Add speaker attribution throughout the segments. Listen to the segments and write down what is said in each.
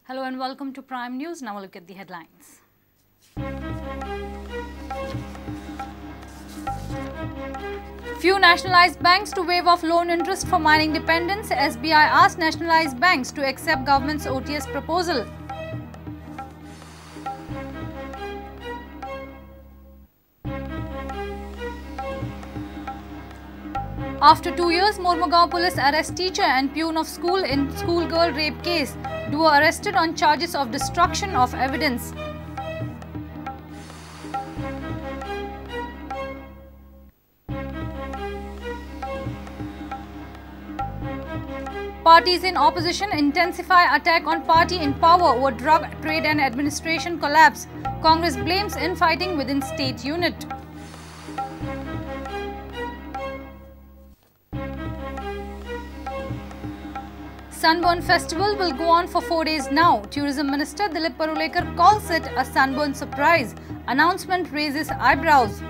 Speaker 1: Hello and welcome to Prime News. Now look at the headlines. Few nationalized banks to waive off loan interest for mining dependents. SBI asked nationalized banks to accept government's OTS proposal. After 2 years, Mormugao police arrest teacher and peon of school in schoolgirl rape case. Duo arrested on charges of destruction of evidence. Parties in opposition intensify attack on party in power over drug trade and administration collapse. Congress blames infighting within state unit. Sunburn Festival will go on for 4 days now. Tourism Minister Dilip Parulekar calls it a sunburn surprise. Announcement raises eyebrows.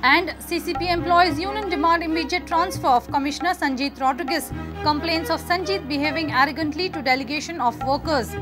Speaker 1: And CCP Employees Union demand immediate transfer of Commissioner Sanjeet Rodriguez. Complaints of Sanjeet behaving arrogantly to delegation of workers.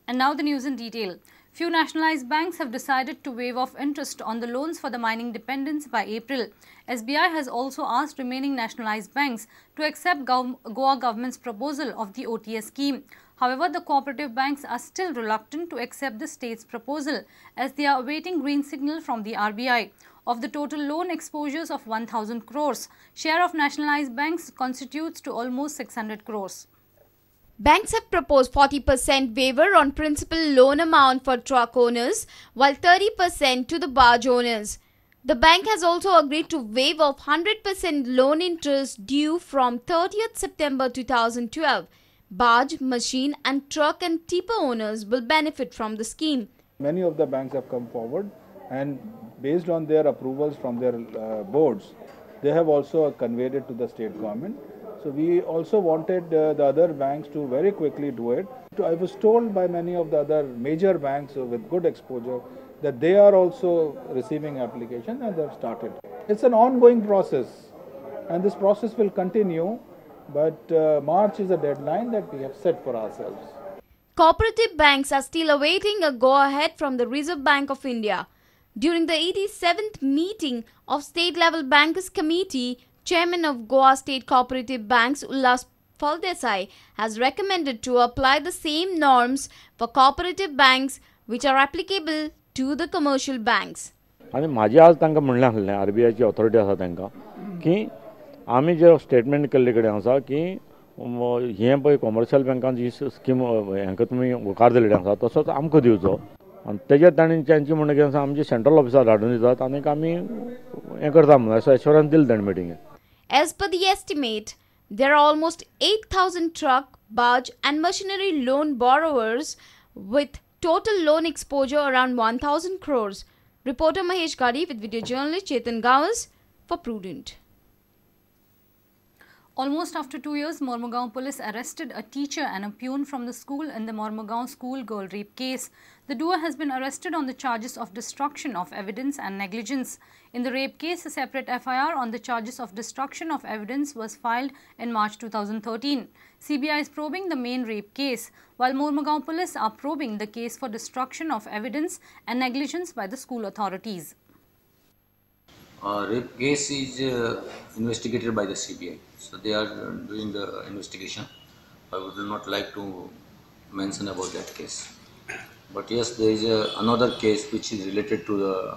Speaker 1: And now the news in detail. Few nationalized banks have decided to waive off interest on the loans for the mining dependents by April. SBI has also asked remaining nationalized banks to accept Goa government's proposal of the OTS scheme. However, the cooperative banks are still reluctant to accept the state's proposal as they are awaiting green signal from the RBI. Of the total loan exposures of 1,000 crores, share of nationalized banks constitutes to almost 600 crores.
Speaker 2: Banks have proposed 40% waiver on principal loan amount for truck owners, while 30% to the barge owners. The bank has also agreed to waive off 100% loan interest due from 30th September 2012. Barge, machine and truck and tipper owners will benefit from the scheme.
Speaker 3: Many of the banks have come forward, and based on their approvals from their boards, they have also conveyed it to the state government. So we also wanted the other banks to very quickly do it. I was told by many of the other major banks with good exposure that they are also receiving application and they have started. It's an ongoing process and this process will continue, but March is a deadline that we have set for ourselves.
Speaker 2: Cooperative banks are still awaiting a go-ahead from the Reserve Bank of India. During the 87th meeting of State Level Bankers Committee, Chairman of Goa State Cooperative Banks Ullas Phaldesai has recommended to apply the same norms for cooperative banks which are applicable to the commercial banks.
Speaker 4: आणि माझे आज तांकां म्हणलें आसलें RBI ची authority आसा तांकां की आमी जे स्टेटमेंट केल्ले कडेन आसा की हें पळय कमर्शियल बँकान जी स्कीम हांकां तुमी होकार दिल्ले आसा तसोच आमकां दिवचो आनी तेजेर तांची म्हणणें कितें आसा आमचे सेंट्रल ऑफिसार धाडून दितात आनी आमी हें करता म्हणून असो एश्योरन्स दिलें ताणें मिटिंगेक.
Speaker 2: As per the estimate, there are almost 8,000 truck, barge and machinery loan borrowers with total loan exposure around 1,000 crores. Reporter Mahesh Gadi with video journalist Chetan Gawas for Prudent.
Speaker 1: Almost after 2 years, Mormugao police arrested a teacher and a peon from the school in the Mormugao school girl rape case. The duo has been arrested on the charges of destruction of evidence and negligence. In the rape case, a separate FIR on the charges of destruction of evidence was filed in March 2013. CBI is probing the main rape case, while Mormugao police are probing the case for destruction of evidence and negligence by the school authorities.
Speaker 5: Rape case is investigated by the CBI, so they are doing the investigation. I would not like to mention about that case. But yes, there is another case which is related to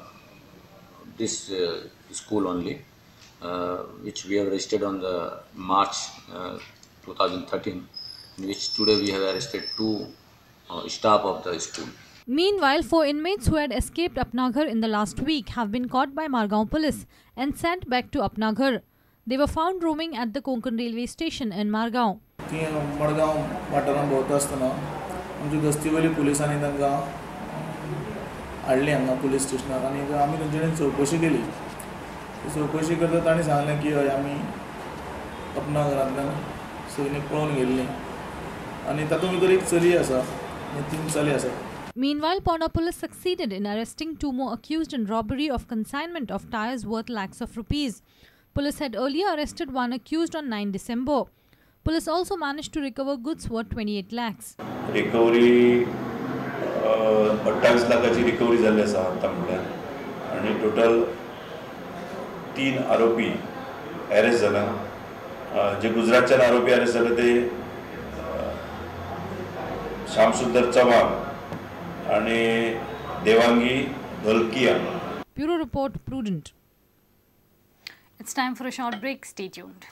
Speaker 5: this school only, which we have arrested on the March 2013, in which today we have arrested 2 staff of the school.
Speaker 1: Meanwhile, 4 inmates who had escaped Apnaghar in the last week have been caught by Margao police and sent back to Apnaghar. They were found roaming at the Konkan railway station in Margao.
Speaker 6: Madgaon वाठारांत भोंवता आसतना आमची गस्तीवेली पुलिसांनी तांकां हाडली हांगा police स्टेशनार आनी आमी तांचे कडेन चवकशी केली. चवकशी करता ताणें सांगलें की हय आमी अपनाघरांतल्यान सैनीक पळोवन गेल्लीं आनी तातूंत भितर एक चली आसा आनी 3 चले आसात.
Speaker 1: Meanwhile, Pauna police succeeded in arresting 2 more accused in robbery of consignment of tyres worth lakhs of rupees. Police had earlier arrested one accused on 9 December. Police also managed to recover goods worth 28 lakhs.
Speaker 7: Recovery 28 लाखाची recovery जाल्ली आसा आतां म्हणल्यार आनी total 3 आरोपी arrest जाला. जे गुजरातच्यान आरोपी arrest जाले ते श्यामसुंदर चव्हाण आणि Devangi Dholakia.
Speaker 1: Bureau Report, Prudent. It's time for a short break. Stay tuned.